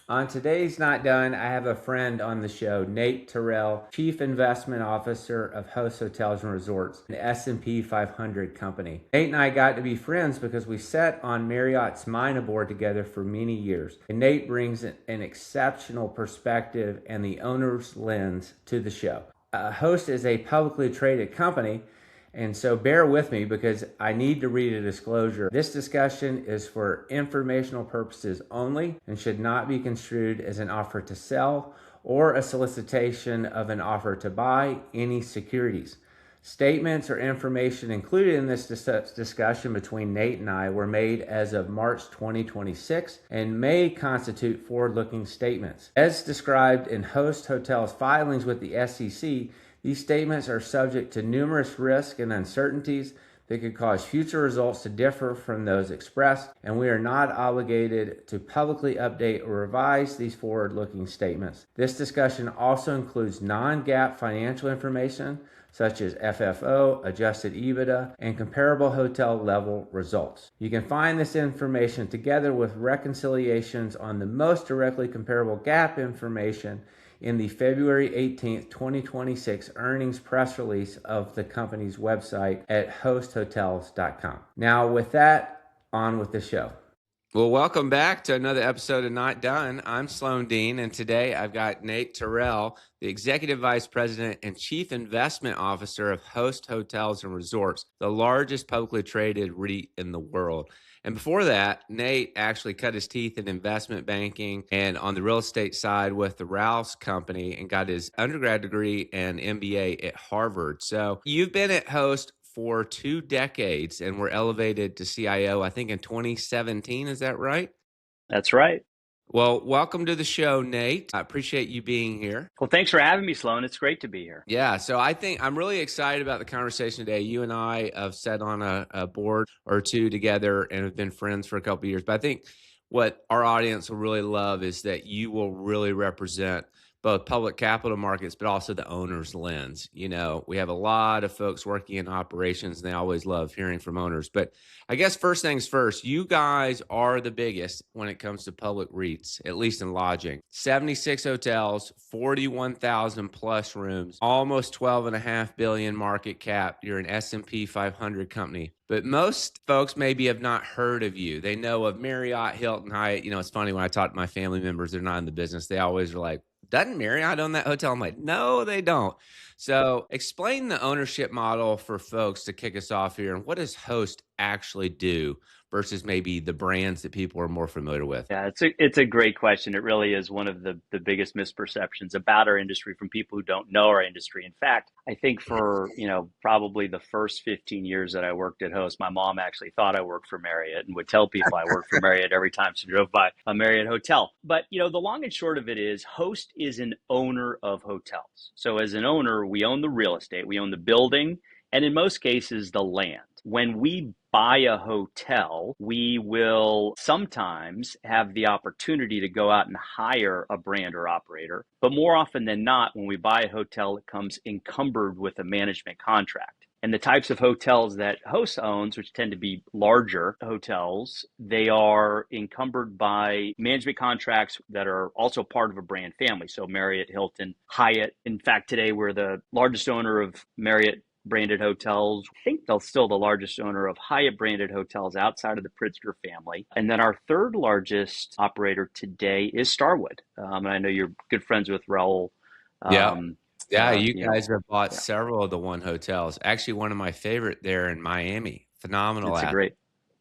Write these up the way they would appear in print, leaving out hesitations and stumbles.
On today's Not Done, I have a friend on the show, Nate Tyrrell, Chief Investment Officer of Host Hotels and Resorts, an S&P 500 company. Nate and I got to be friends because we sat on Marriott's Mina board together for many years. And Nate brings an exceptional perspective and the owner's lens to the show. Host is a publicly traded company, and so bear with me because I need to read a disclosure. This discussion is for informational purposes only and should not be construed as an offer to sell or a solicitation of an offer to buy any securities. Statements or information included in this discussion between Nate and I were made as of March 2026 and may constitute forward-looking statements. As described in Host Hotels filings with the SEC, these statements are subject to numerous risks and uncertainties that could cause future results to differ from those expressed, and we are not obligated to publicly update or revise these forward-looking statements. This discussion also includes non-GAAP financial information such as FFO, adjusted EBITDA, and comparable hotel level results. You can find this information together with reconciliations on the most directly comparable GAAP information in the February 18th, 2026 earnings press release of the company's website at hosthotels.com. Now, with that, on with the show. Well, welcome back to another episode of Not Done. I'm Sloan Dean, and today I've got Nate Tyrrell, the Executive Vice President and Chief Investment Officer of Host Hotels and Resorts, the largest publicly traded REIT in the world. And before that, Nate actually cut his teeth in investment banking and on the real estate side with the Rouse Company and got his undergrad degree and MBA at Harvard. So you've been at Host for 2 decades and were elevated to CIO, I think in 2017. Is that right? That's right. Well, welcome to the show, Nate. I appreciate you being here. Well, thanks for having me, Sloan. It's great to be here. Yeah, so I think I'm really excited about the conversation today. You and I have sat on a board or two together and have been friends for a couple of years. But I think what our audience will really love is that you will really represent both public capital markets, but also the owner's lens. You know, we have a lot of folks working in operations, and they always love hearing from owners. But I guess first things first, you guys are the biggest when it comes to public REITs, at least in lodging. 76 hotels, 41,000 plus rooms, almost 12.5 billion market cap. You're an S&P 500 company. But most folks maybe have not heard of you. They know of Marriott, Hilton, Hyatt. You know, it's funny when I talk to my family members, they're not in the business. They always are like, doesn't Marriott own that hotel? I'm like, no, they don't. So explain the ownership model for folks to kick us off here. And what does Host actually do versus maybe the brands that people are more familiar with? Yeah, it's a great question. It really is one of the biggest misperceptions about our industry from people who don't know our industry. In fact, I think for, probably the first 15 years that I worked at Host, my mom actually thought I worked for Marriott and would tell people I worked for Marriott every time she drove by a Marriott hotel. But, the long and short of it is Host is an owner of hotels. So as an owner, we own the real estate, we own the building, and in most cases, the land. When we buy a hotel, we will sometimes have the opportunity to go out and hire a brand or operator. But more often than not, when we buy a hotel, it comes encumbered with a management contract. And the types of hotels that Host owns, which tend to be larger hotels, they are encumbered by management contracts that are also part of a brand family. So Marriott, Hilton, Hyatt. In fact, today we're the largest owner of Marriott branded hotels. I think they're still the largest owner of Hyatt branded hotels outside of the Pritzker family. And then our third largest operator today is Starwood. And I know you're good friends with Raul. You guys have bought several of the One hotels. Actually, one of my favorite there in Miami. Phenomenal.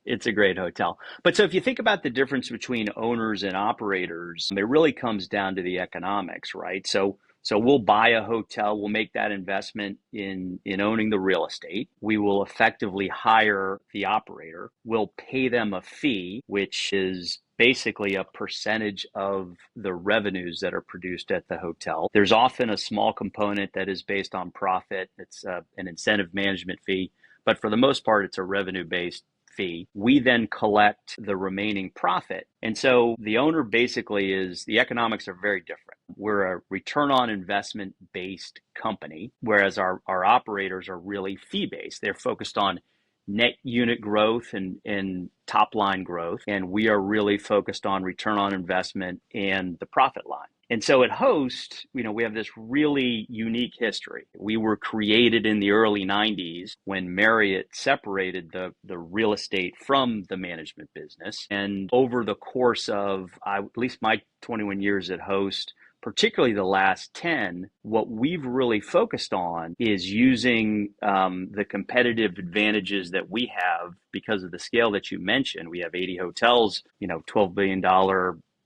It's a great hotel. But so if you think about the difference between owners and operators, it really comes down to the economics, right? So we'll buy a hotel, we'll make that investment in owning the real estate. We will effectively hire the operator. We'll pay them a fee, which is basically a percentage of the revenues that are produced at the hotel. There's often a small component that is based on profit. It's an incentive management fee, but for the most part, it's a revenue-based fee. We then collect the remaining profit. And so the owner basically the economics are very different. We're a return on investment based company, whereas our operators are really fee based. They're focused on net unit growth and top line growth. And we are really focused on return on investment and the profit line. And so at Host, we have this really unique history. We were created in the early 90s when Marriott separated the real estate from the management business. And over the course of at least my 21 years at Host, particularly the last 10, what we've really focused on is using the competitive advantages that we have because of the scale that you mentioned. We have 80 hotels, $12 billion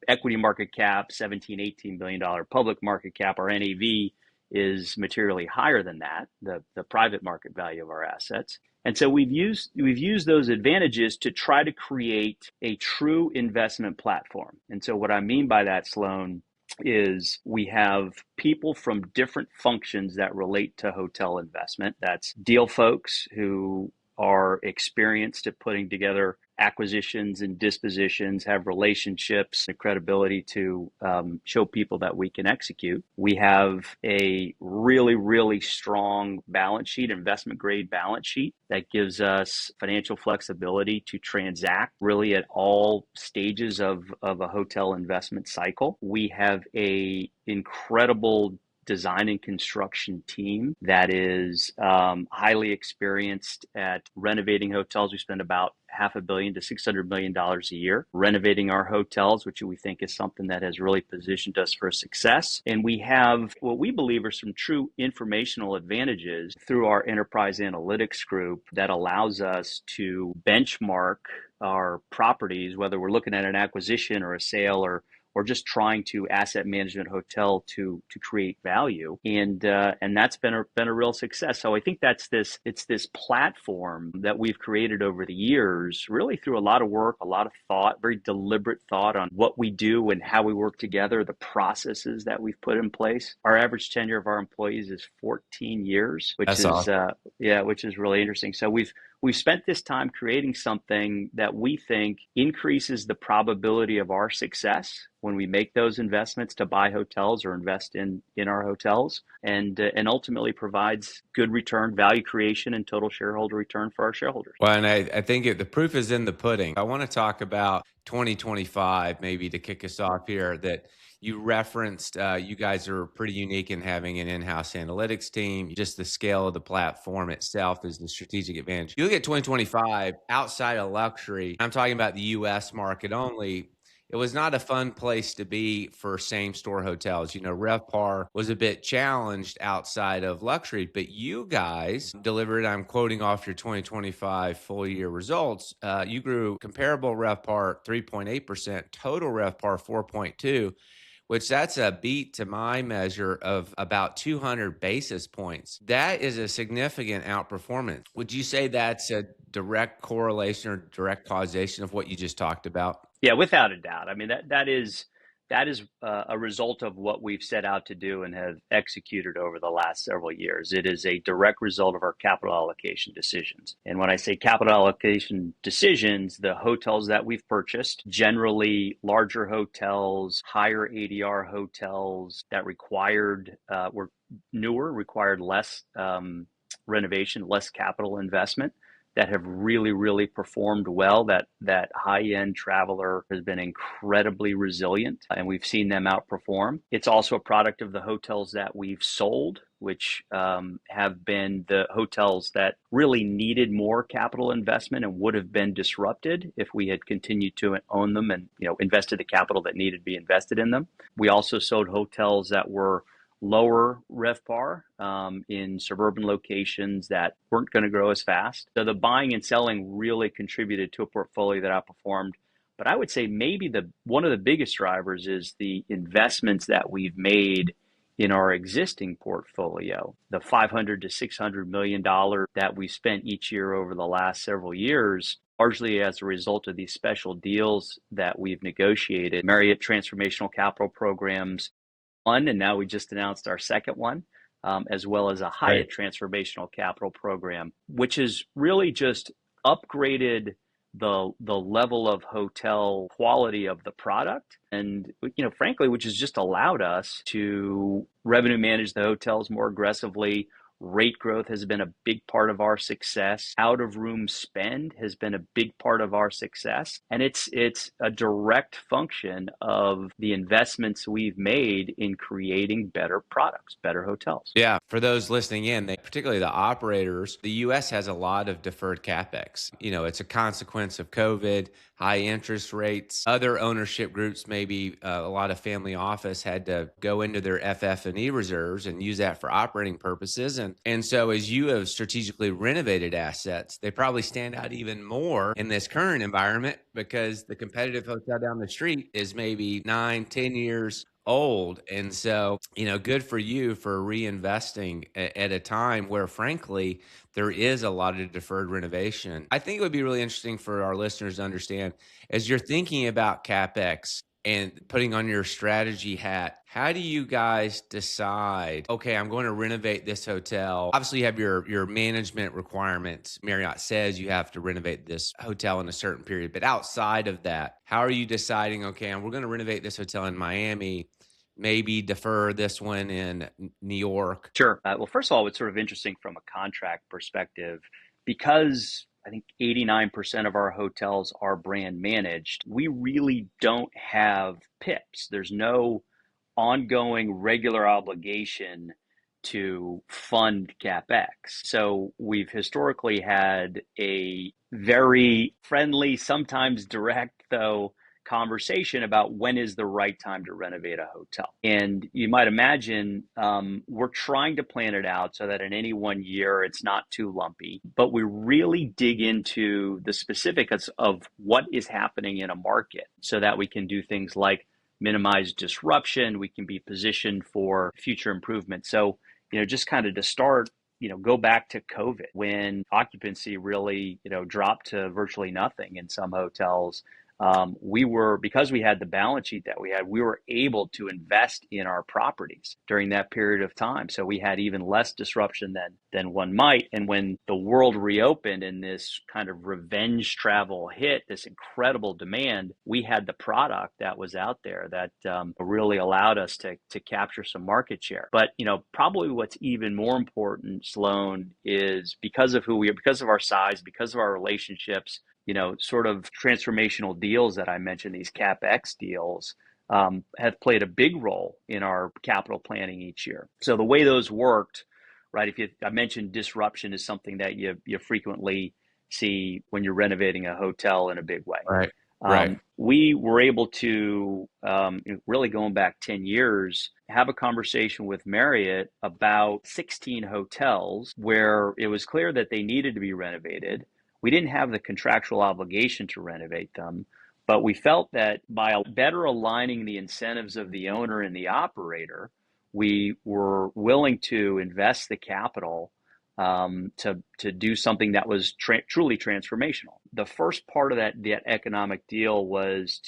equity market cap, $17-18 billion public market cap. Our NAV is materially higher than that, the private market value of our assets. And so we've used those advantages to try to create a true investment platform. And so what I mean by that, Sloan, is we have people from different functions that relate to hotel investment. That's deal folks who are experienced at putting together acquisitions and dispositions, have relationships and credibility to show people that we can execute. We have a really, really strong balance sheet, investment grade balance sheet that gives us financial flexibility to transact really at all stages of a hotel investment cycle. We have a incredible design and construction team that is highly experienced at renovating hotels. We spend about $500 million to $600 million a year renovating our hotels, which we think is something that has really positioned us for success. And we have what we believe are some true informational advantages through our enterprise analytics group that allows us to benchmark our properties, whether we're looking at an acquisition or a sale or just trying to asset management hotel to create value, and that's been a real success. So I think it's this platform that we've created over the years, really through a lot of work, a lot of thought, very deliberate thought on what we do and how we work together, the processes that we've put in place. Our average tenure of our employees is 14 years, which That's is awesome. which is really interesting. So we've spent this time creating something that we think increases the probability of our success when we make those investments to buy hotels or invest in our hotels, and ultimately provides good return, value creation, and total shareholder return for our shareholders. Well, and I think the proof is in the pudding. I want to talk about 2025, maybe to kick us off here, that you referenced. You guys are pretty unique in having an in-house analytics team. Just the scale of the platform itself is the strategic advantage. You look at 2025 outside of luxury, I'm talking about the US market only. It was not a fun place to be for same store hotels. RevPAR was a bit challenged outside of luxury, but you guys delivered, I'm quoting off your 2025 full year results. You grew comparable RevPAR 3.8%, total RevPAR 4.2%, which that's a beat to my measure of about 200 basis points. That is a significant outperformance. Would you say that's a direct correlation or direct causation of what you just talked about? Yeah, without a doubt. I mean, that is a result of what we've set out to do and have executed over the last several years. It is a direct result of our capital allocation decisions. And when I say capital allocation decisions, the hotels that we've purchased, generally larger hotels, higher ADR hotels that were newer, required less renovation, less capital investment, that have really, really performed well. That high-end traveler has been incredibly resilient, and we've seen them outperform. It's also a product of the hotels that we've sold, which have been the hotels that really needed more capital investment and would have been disrupted if we had continued to own them and invested the capital that needed to be invested in them. We also sold hotels that were lower RevPAR in suburban locations that weren't going to grow as fast. So the buying and selling really contributed to a portfolio that outperformed. But I would say maybe one of the biggest drivers is the investments that we've made in our existing portfolio. The $500 to $600 million that we spent each year over the last several years, largely as a result of these special deals that we've negotiated. Marriott Transformational Capital Programs, and now we just announced our second one, as well as a Hyatt Transformational Capital Program, which has really just upgraded the level of hotel quality of the product, and frankly, which has just allowed us to revenue manage the hotels more aggressively, Rate growth has been a big part of our success. Out of room spend has been a big part of our success. And it's a direct function of the investments we've made in creating better products, better hotels. Yeah, for those listening in, particularly the operators, the U.S. has a lot of deferred capex. It's a consequence of COVID, high interest rates. Other ownership groups, maybe a lot of family office, had to go into their FF&E reserves and use that for operating purposes. And so, as you have strategically renovated assets, they probably stand out even more in this current environment because the competitive hotel down the street is maybe 9, 10 years old. And so, good for you for reinvesting at a time where, frankly, there is a lot of deferred renovation. I think it would be really interesting for our listeners to understand, as you're thinking about CapEx and putting on your strategy hat, how do you guys decide, okay, I'm going to renovate this hotel? Obviously, you have your management requirements. Marriott says you have to renovate this hotel in a certain period. But outside of that, how are you deciding, okay, we're going to renovate this hotel in Miami, maybe defer this one in New York? Sure. Well, first of all, it's sort of interesting from a contract perspective because I think 89% of our hotels are brand managed. We really don't have PIPs. There's no ongoing regular obligation to fund CapEx. So we've historically had a very friendly, sometimes direct, though, conversation about when is the right time to renovate a hotel. And you might imagine we're trying to plan it out so that in any one year it's not too lumpy, but we really dig into the specifics of what is happening in a market so that we can do things like minimize disruption, we can be positioned for future improvement. So, just kind of to start, go back to COVID when occupancy really, dropped to virtually nothing in some hotels. Because we had the balance sheet that we had, we were able to invest in our properties during that period of time. So we had even less disruption than one might. And when the world reopened and this kind of revenge travel hit, this incredible demand, we had the product that was out there that really allowed us to capture some market share. But, probably what's even more important, Sloan, is because of who we are, because of our size, because of our relationships, sort of transformational deals that I mentioned, these CapEx deals, have played a big role in our capital planning each year. So the way those worked, right? I mentioned disruption is something that you frequently see when you're renovating a hotel in a big way. Right. Right. We were able to, really going back 10 years, have a conversation with Marriott about 16 hotels where it was clear that they needed to be renovated. We didn't have the contractual obligation to renovate them, but we felt that by better aligning the incentives of the owner and the operator, we were willing to invest the capital to do something that was truly transformational. The first part of that economic deal was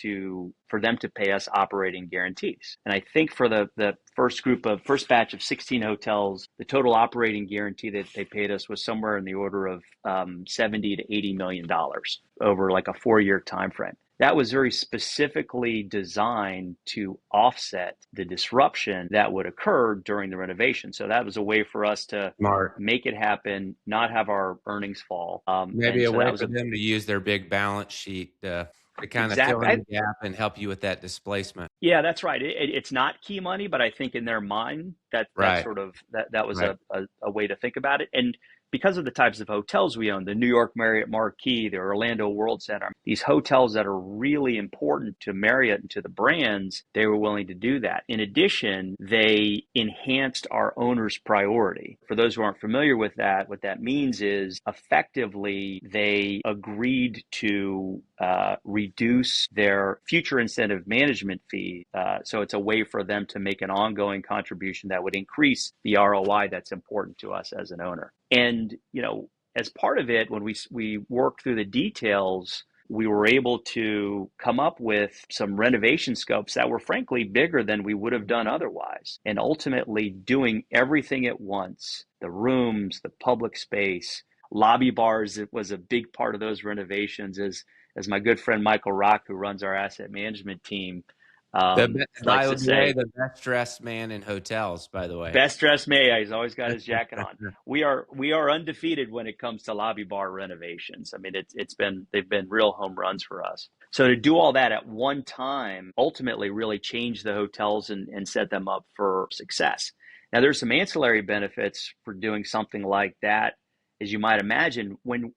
for them to pay us operating guarantees. And I think for the first batch of 16 hotels, the total operating guarantee that they paid us was somewhere in the order of $70 to $80 million over like a 4-year time frame. That was very specifically designed to offset the disruption that would occur during the renovation. So that was a way for us to make it happen, not have our earnings fall. Maybe a way for them to use their big balance sheet to kind of fill in the gap and help you with that displacement. Yeah, that's right. It's not key money, but I think in their mind that sort of that was a way to think about it. And because of the types of hotels we own, the New York Marriott Marquis, the Orlando World Center, these hotels that are really important to Marriott and to the brands, they were willing to do that. In addition, they enhanced our owner's priority. For those who aren't familiar with that, what that means is effectively they agreed to reduce their future incentive management fee. So it's a way for them to make an ongoing contribution that would increase the ROI that's important to us as an owner. And, as part of it, when we worked through the details, we were able to come up with some renovation scopes that were frankly bigger than we would have done otherwise. And ultimately doing everything at once, the rooms, the public space, lobby bars, it was a big part of those renovations as my good friend Michael Rock, who runs our asset management team, Likes By to the way, say, the best dressed man in hotels, by the way. best dressed May. He's always got his jacket on. We are undefeated when it comes to lobby bar renovations. I mean, they've been real home runs for us. So to do all that at one time ultimately really changed the hotels and set them up for success. Now there's some ancillary benefits for doing something like that. As you might imagine, when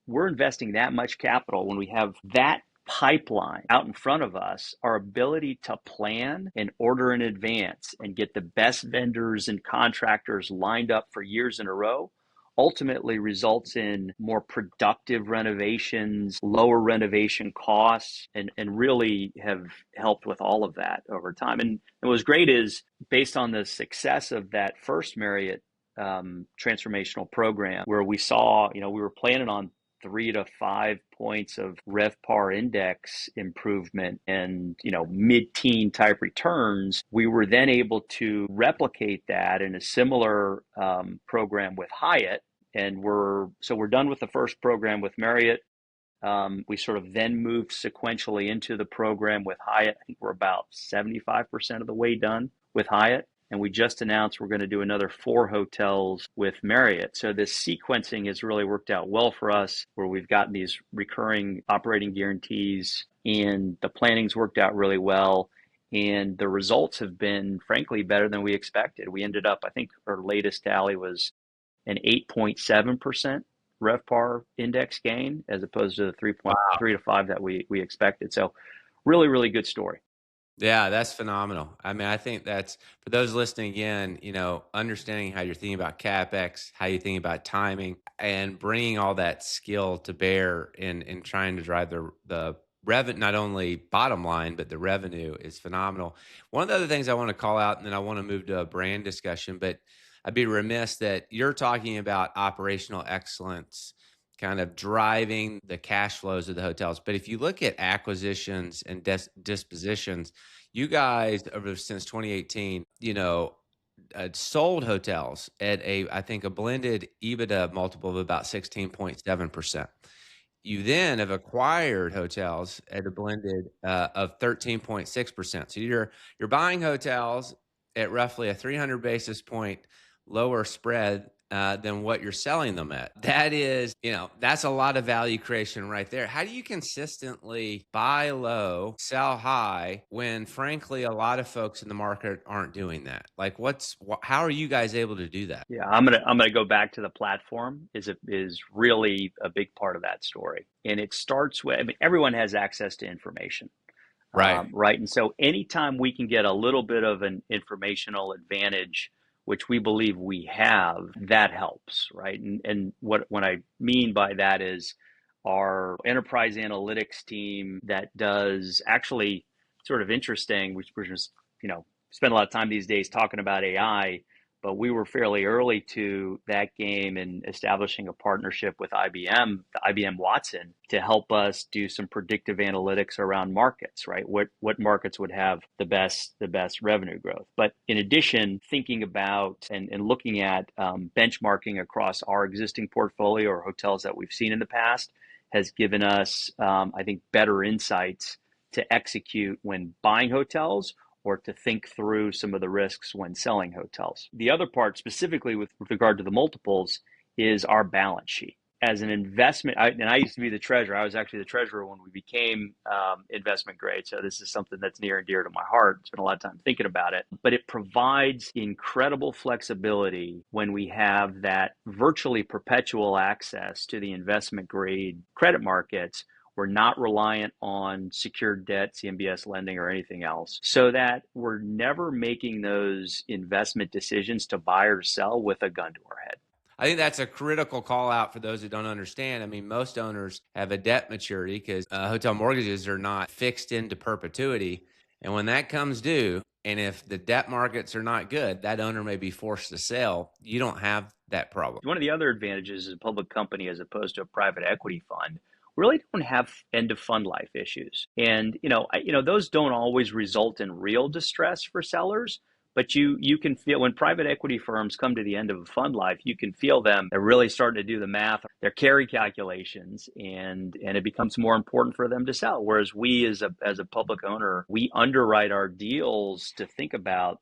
we're investing that much capital, when we have that pipeline out in front of us, our ability to plan and order in advance and get the best vendors and contractors lined up for years in a row ultimately results in more productive renovations, lower renovation costs, and really have helped with all of that over time. And what was great is based on the success of that first Marriott transformational program, where we saw, we were planning on 3 to 5 points of RevPAR index improvement and mid-teen type returns. We were then able to replicate that in a similar program with Hyatt, and we're done with the first program with Marriott. We sort of then moved sequentially into the program with Hyatt. I think we're about 75% of the way done with Hyatt. And we just announced we're going to do another 4 hotels with Marriott. So this sequencing has really worked out well for us, where we've gotten these recurring operating guarantees, and the planning's worked out really well. And the results have been, frankly, better than we expected. We ended up, I think our latest tally was an 8.7% RevPAR index gain, as opposed to the 3.3 to 5 that we expected. So really, really good story. Yeah, that's phenomenal. I mean, I think that's, for those listening again, understanding how you're thinking about CapEx, how you think about timing, and bringing all that skill to bear in trying to drive the revenue, not only bottom line, but the revenue is phenomenal. One of the other things I want to call out, and then I want to move to a brand discussion, but I'd be remiss that you're talking about operational excellence kind of driving the cash flows of the hotels. But if you look at acquisitions and dispositions, you guys since 2018, sold hotels at I think a blended EBITDA multiple of about 16.7%. You then have acquired hotels at a blended of 13.6%. So you're buying hotels at roughly a 300 basis point lower spread than what you're selling them at. That is, that's a lot of value creation right there. How do you consistently buy low, sell high, when frankly a lot of folks in the market aren't doing that? Like, how are you guys able to do that? Yeah, I'm gonna go back to the platform. Is really a big part of that story, and it starts with, everyone has access to information, Right. right? And so anytime we can get a little bit of an informational advantage, which we believe we have, that helps, right? And what I mean by that is our enterprise analytics team that does actually sort of interesting, which we're just, spend a lot of time these days talking about AI, but we were fairly early to that game in establishing a partnership with IBM Watson, to help us do some predictive analytics around markets, right? What markets would have the best revenue growth. But in addition, thinking about and looking at benchmarking across our existing portfolio or hotels that we've seen in the past has given us, I think, better insights to execute when buying hotels, or to think through some of the risks when selling hotels. The other part, specifically with regard to the multiples, is our balance sheet. As an investment, I used to be the treasurer. I was actually the treasurer when we became investment grade. So this is something that's near and dear to my heart. Spent a lot of time thinking about it. But it provides incredible flexibility when we have that virtually perpetual access to the investment grade credit markets. We're not reliant on secured debt, CMBS lending, or anything else, so that we're never making those investment decisions to buy or sell with a gun to our head. I think that's a critical call out for those who don't understand. I mean, most owners have a debt maturity because hotel mortgages are not fixed into perpetuity. And when that comes due, and if the debt markets are not good, that owner may be forced to sell. You don't have that problem. One of the other advantages as a public company, as opposed to a private equity fund, we really don't have end of fund life issues. And, those don't always result in real distress for sellers, But you can feel when private equity firms come to the end of a fund life, you can feel them. They're really starting to do the math, their carry calculations, and it becomes more important for them to sell. Whereas we as a public owner, we underwrite our deals to think about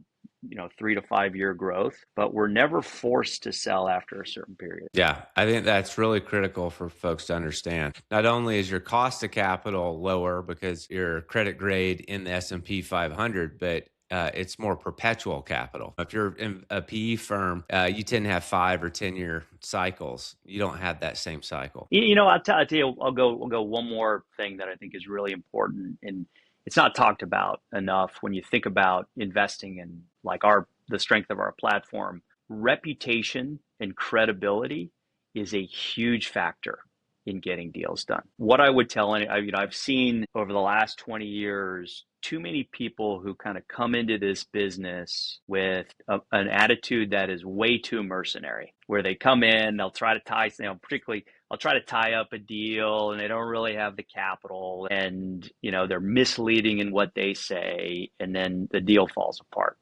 3 to 5 year growth, but we're never forced to sell after a certain period. Yeah, I think that's really critical for folks to understand. Not only is your cost of capital lower because your credit grade in the S&P 500, but it's more perpetual capital. If you're in a PE firm, you tend to have 5 or 10 year cycles. You don't have that same cycle. I'll tell you, I'll go one more thing that I think is really important, and it's not talked about enough when you think about investing in like the strength of our platform. Reputation and credibility is a huge factor in getting deals done. What I would tell, I've seen over the last 20 years, too many people who kind of come into this business with an attitude that is way too mercenary, where they come in, they'll try to particularly I'll try to tie up a deal and they don't really have the capital, and they're misleading in what they say, and then the deal falls apart.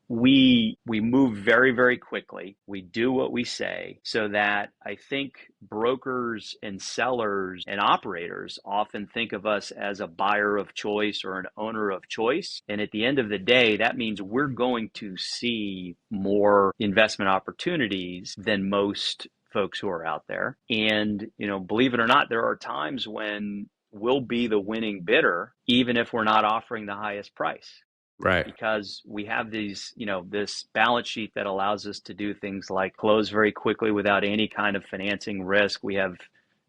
We move very, very quickly. We do what we say, so that I think brokers and sellers and operators often think of us as a buyer of choice or an owner of choice. And at the end of the day, that means we're going to see more investment opportunities than most folks who are out there. And, believe it or not, there are times when we'll be the winning bidder, even if we're not offering the highest price. Right. Because we have these, this balance sheet that allows us to do things like close very quickly without any kind of financing risk. We have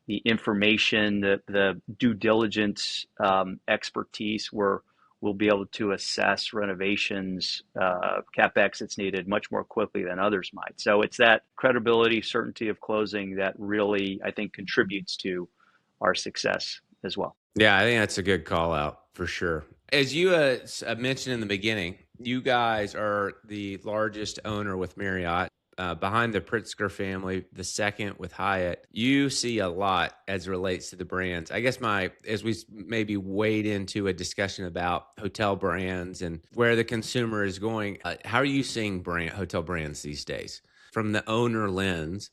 the information, the due diligence expertise, where we'll be able to assess renovations, CapEx that's needed much more quickly than others might. So it's that credibility, certainty of closing that really, I think, contributes to our success as well. Yeah, I think that's a good call out for sure. As you mentioned in the beginning, you guys are the largest owner with Marriott, behind the Pritzker family, the second with Hyatt. You see a lot as it relates to the brands. I guess as we maybe wade into a discussion about hotel brands and where the consumer is going, how are you seeing hotel brands these days from the owner lens,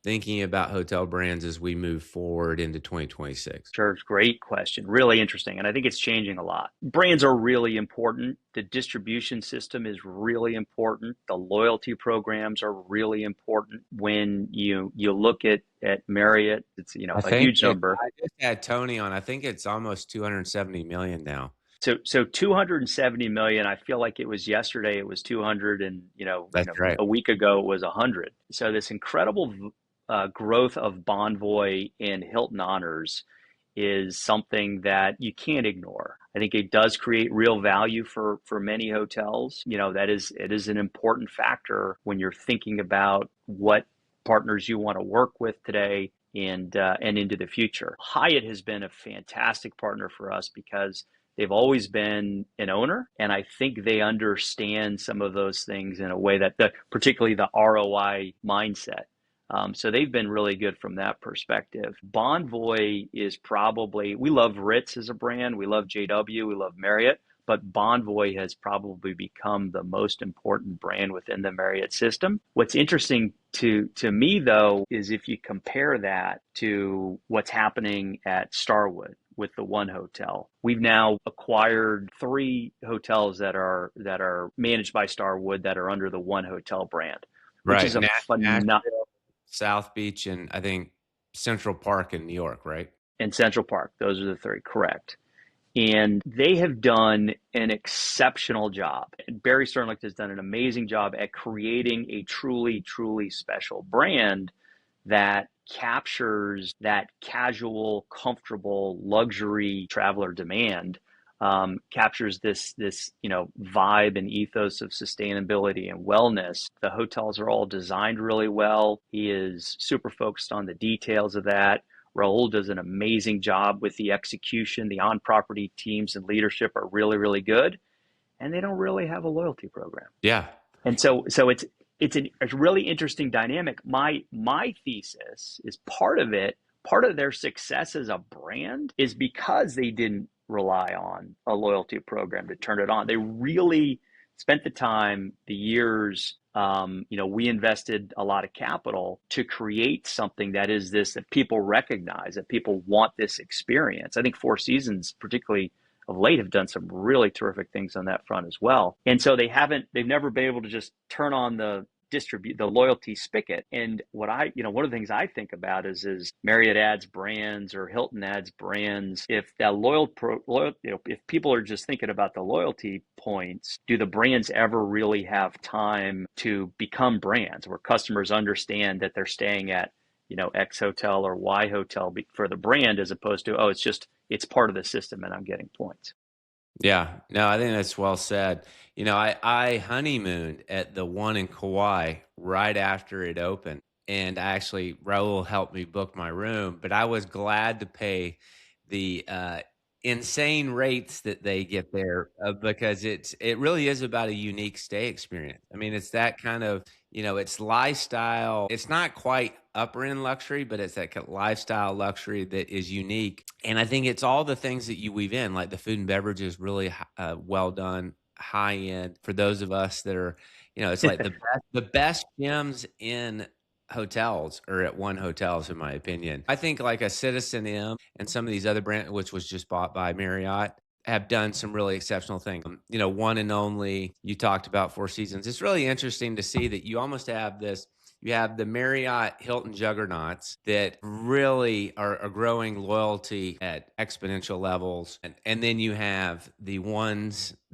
thinking about hotel brands as we move forward into 2026? Sure, great question. Really interesting. And I think it's changing a lot. Brands are really important. The distribution system is really important. The loyalty programs are really important. When you look at Marriott, it's a huge number. I just had Tony on. I think it's almost 270 million now. So 270 million. I feel like it was yesterday. It was 200, and That's right. A week ago it was 100. So this incredible growth of Bonvoy and Hilton Honors is something that you can't ignore. I think it does create real value for many hotels. It is an important factor when you're thinking about what partners you want to work with today and into the future. Hyatt has been a fantastic partner for us because they've always been an owner, and I think they understand some of those things in a way that particularly the ROI mindset. So they've been really good from that perspective. Bonvoy is we love Ritz as a brand. We love JW. We love Marriott. But Bonvoy has probably become the most important brand within the Marriott system. What's interesting to me, though, is if you compare that to what's happening at Starwood with the One Hotel. We've now acquired 3 hotels that are managed by Starwood that are under the One Hotel brand, which Right. is a phenomenal. South Beach, and I think Central Park in New York, right? And Central Park. Those are the 3, correct. And they have done an exceptional job. And Barry Sternlicht has done an amazing job at creating a truly, truly special brand that captures that casual, comfortable, luxury traveler demand, captures this vibe and ethos of sustainability and wellness. The hotels are all designed really well. He is super focused on the details of that. Raul does an amazing job with the execution. The on-property teams and leadership are really, really good, and they don't really have a loyalty program. Yeah. And so it's a really interesting dynamic. My thesis is part of their success as a brand is because they didn't rely on a loyalty program to turn it on. They really spent the time, the years. We invested a lot of capital to create something that is this, that people recognize, that people want this experience. I think Four Seasons, particularly of late, have done some really terrific things on that front as well. And so they've never been able to just turn on the loyalty spigot. And one of the things I think about is Marriott adds brands or Hilton adds brands. If that if people are just thinking about the loyalty points, do the brands ever really have time to become brands where customers understand that they're staying at, X hotel or Y hotel for the brand, as opposed to, it's part of the system and I'm getting points. Yeah, no, I think that's well said. I honeymooned at the one in Kauai right after it opened. And Raul helped me book my room, but I was glad to pay the insane rates that they get there because it really is about a unique stay experience. I mean, it's that kind of, it's lifestyle. It's not quite upper end luxury, but it's that kind of lifestyle luxury that is unique. And I think it's all the things that you weave in, like the food and beverage is really well done, high end for those of us that are, it's like the best gyms in hotels or at one hotels, in my opinion. I think like a Citizen M and some of these other brands, which was just bought by Marriott, have done some really exceptional things. One and only, you talked about Four Seasons. It's really interesting to see that you almost have this. You have the Marriott Hilton juggernauts that really are growing loyalty at exponential levels. And then you have the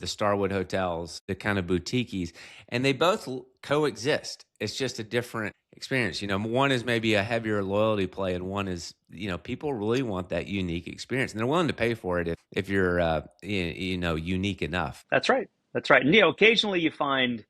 Starwood hotels, the kind of boutiques, and they both coexist. It's just a different experience. One is maybe a heavier loyalty play, and one is, people really want that unique experience, and they're willing to pay for it if you're, unique enough. That's right. That's right. And, occasionally you find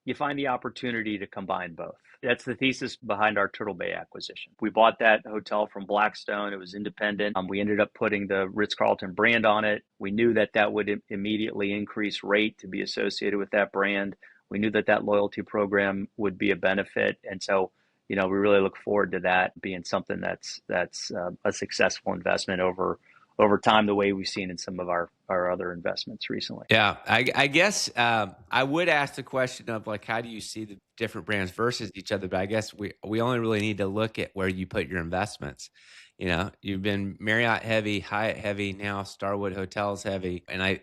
the opportunity to combine both. That's the thesis behind our Turtle Bay acquisition. We bought that hotel from Blackstone. It was independent. We ended up putting the Ritz-Carlton brand on it. We knew that would immediately increase rate to be associated with that brand. We knew that loyalty program would be a benefit. And so, we really look forward to that being something that's a successful investment over time, the way we've seen in some of our other investments recently. Yeah, I guess I would ask the question of like, how do you see the different brands versus each other? But I guess we only really need to look at where you put your investments. You've been Marriott heavy, Hyatt heavy, now Starwood Hotels heavy, and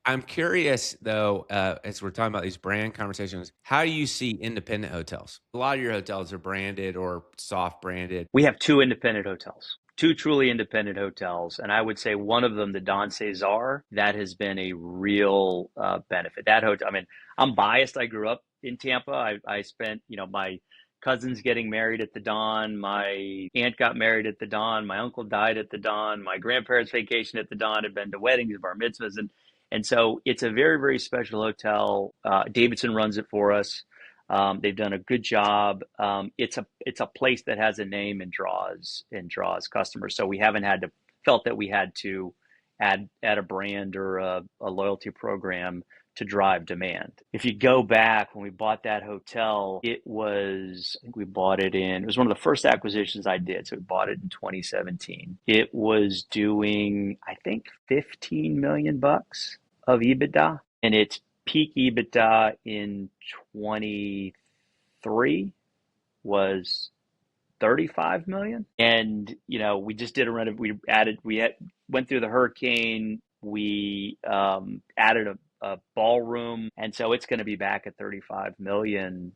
I'm curious though, as we're talking about these brand conversations, how do you see independent hotels? A lot of your hotels are branded or soft branded. We have two independent hotels. Two truly independent hotels. And I would say one of them, the Don Cesar, that has been a real benefit. That hotel, I mean, I'm biased. I grew up in Tampa. I spent, my cousins getting married at the Don. My aunt got married at the Don. My uncle died at the Don. My grandparents vacationed at the Don, had been to weddings, bar mitzvahs. And so it's a very, very special hotel. Davidson runs it for us. They've done a good job. It's a place that has a name and draws customers. So we haven't felt that we had to add a brand or a loyalty program to drive demand. If you go back when we bought that hotel, I think we bought it was one of the first acquisitions I did. So we bought it in 2017. It was doing, I think, $15 million of EBITDA, and its peak EBITDA in 23 was 35 million. And, we just did went through the hurricane. We added a ballroom. And so it's going to be back at 35 million,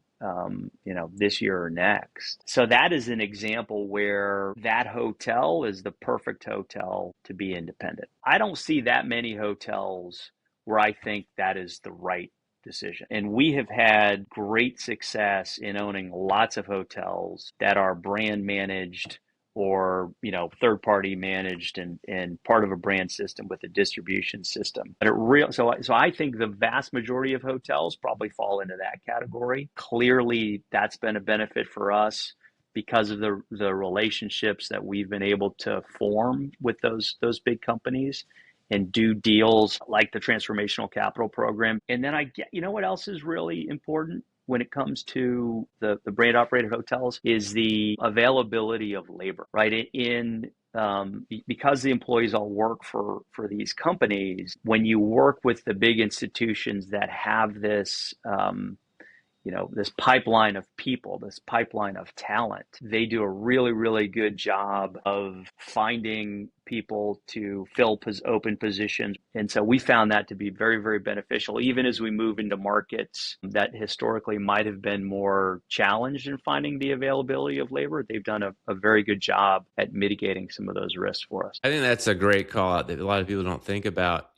this year or next. So that is an example where that hotel is the perfect hotel to be independent. I don't see that many hotels where I think that is the right decision. And we have had great success in owning lots of hotels that are brand managed or, third party managed and part of a brand system with a distribution system. But so I think the vast majority of hotels probably fall into that category. Clearly, that's been a benefit for us because of the relationships that we've been able to form with those big companies and do deals like the Transformational Capital Program. And then what else is really important when it comes to the brand operated hotels is the availability of labor, right? In because the employees all work for these companies, when you work with the big institutions that have this, this pipeline of people, this pipeline of talent, they do a really, really good job of finding people to fill open positions. And so we found that to be very, very beneficial, even as we move into markets that historically might have been more challenged in finding the availability of labor. They've done a very good job at mitigating some of those risks for us. I think that's a great call out that a lot of people don't think about.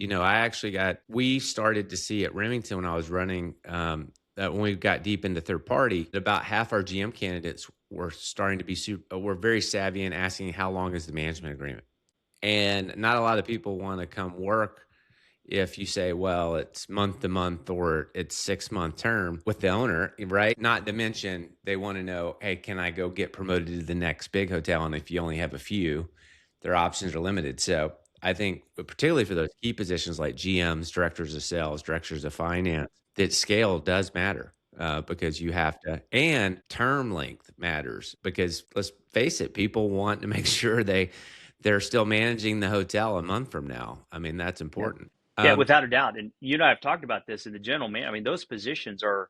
We started to see at Remington when I was running, that when we got deep into third party, about half our GM candidates were starting to be were very savvy in asking how long is the management agreement. And not a lot of people want to come work if you say, well, it's month to month or it's 6-month term with the owner, right? Not to mention they want to know, hey, can I go get promoted to the next big hotel? And if you only have a few, their options are limited. So I think particularly for those key positions like GMs, directors of sales, directors of finance, that scale does matter. Because you have to, and term length matters because let's face it, people want to make sure they're still managing the hotel a month from now. I mean, that's important. Yeah, without a doubt. And you and I have talked about this in the general man. I mean, those positions are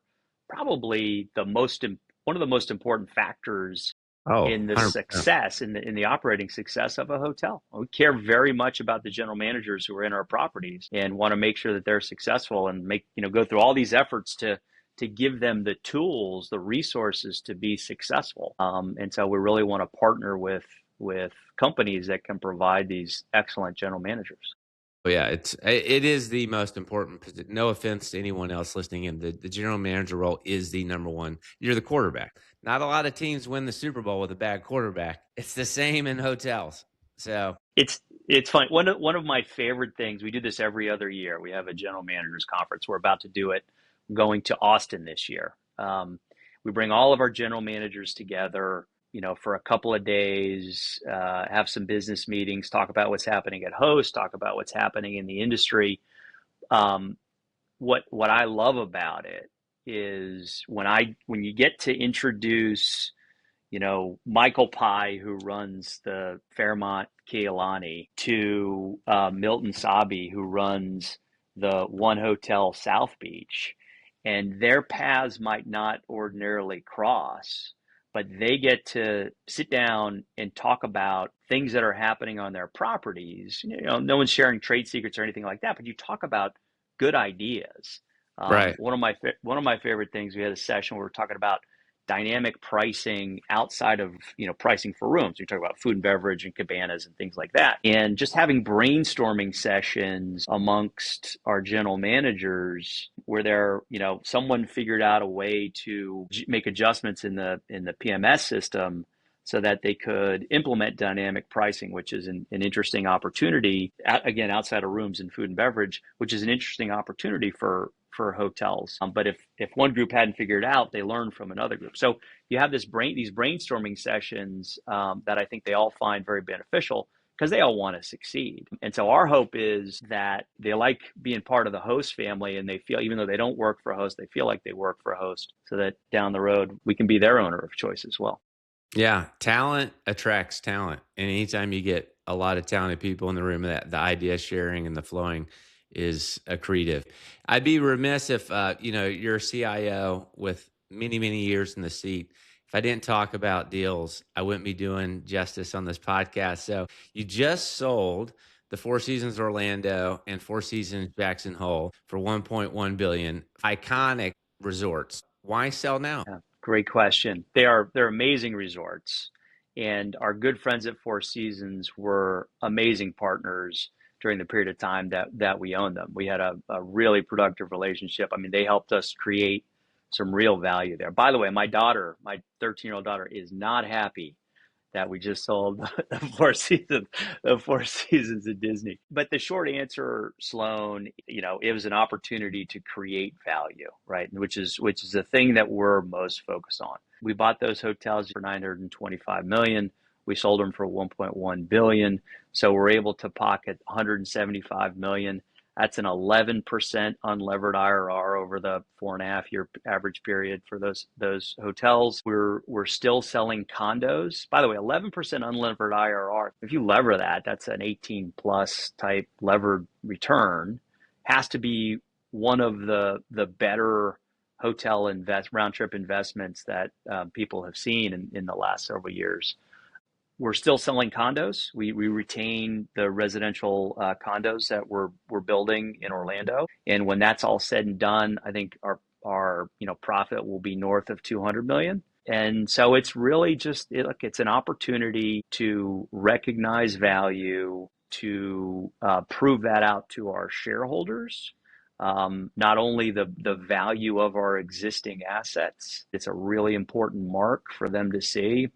probably one of the most important factors in the 100%. success, in the operating success of a hotel. We care very much about the general managers who are in our properties and want to make sure that they're successful and go through all these efforts to give them the tools, the resources to be successful. And so we really want to partner with companies that can provide these excellent general managers. Yeah, it is the most important position. No offense to anyone else listening in. The general manager role is the number one. You're the quarterback. Not a lot of teams win the Super Bowl with a bad quarterback. It's the same in hotels. So it's funny. One of my favorite things, we do this every other year. We have a general managers conference. We're about to do it, going to Austin this year. We bring all of our general managers together, for a couple of days, have some business meetings, talk about what's happening at Host, talk about what's happening in the industry. What I love about it is when you get to introduce, Michael Pye, who runs the Fairmont Kealani, to Milton Sabi, who runs the One Hotel South Beach, and their paths might not ordinarily cross, but they get to sit down and talk about things that are happening on their properties. No one's sharing trade secrets or anything like that, but you talk about good ideas. right. One of my favorite things, we had a session where we were talking about dynamic pricing outside of pricing for rooms. We talk about food and beverage and cabanas and things like that, and just having brainstorming sessions amongst our general managers where someone figured out a way to make adjustments in the PMS system so that they could implement dynamic pricing, which is an interesting opportunity, again, outside of rooms and food and beverage, which is an interesting opportunity for hotels. But if one group hadn't figured it out, they learned from another group. So you have these brainstorming sessions that I think they all find very beneficial because they all want to succeed. And so our hope is that they like being part of the Host family, and they feel, even though they don't work for a Host, they feel like they work for a Host, so that down the road we can be their owner of choice as well. Yeah, talent attracts talent. And anytime you get a lot of talented people in the room, that the idea sharing and the flowing is accretive. I'd be remiss if, you're a CIO with many, many years in the seat. If I didn't talk about deals, I wouldn't be doing justice on this podcast. So you just sold the Four Seasons Orlando and Four Seasons Jackson Hole for $1.1 billion. Iconic resorts. Why sell now? Yeah, great question. They're amazing resorts, and our good friends at Four Seasons were amazing partners during the period of time that we owned them. We had a really productive relationship. I mean, they helped us create some real value there. By the way, my 13-year-old daughter, is not happy that we just sold the Four Seasons at Disney. But the short answer, Sloan, it was an opportunity to create value, right? Which is the thing that we're most focused on. We bought those hotels for $925 million. We sold them for $1.1 billion. So we're able to pocket $175 million That's an 11% unlevered IRR over the 4.5 year average period for those hotels. We're still selling condos. By the way, 11% unlevered IRR. If you lever that, that's an 18 plus type levered return. Has to be one of the better hotel round trip investments that people have seen in the last several years. We're still selling condos. We retain the residential condos that we're building in Orlando, and when that's all said and done, I think our profit will be north of 200 million. And so it's really just it's an opportunity to recognize value, to prove that out to our shareholders. Not only the value of our existing assets, it's a really important mark for them to see.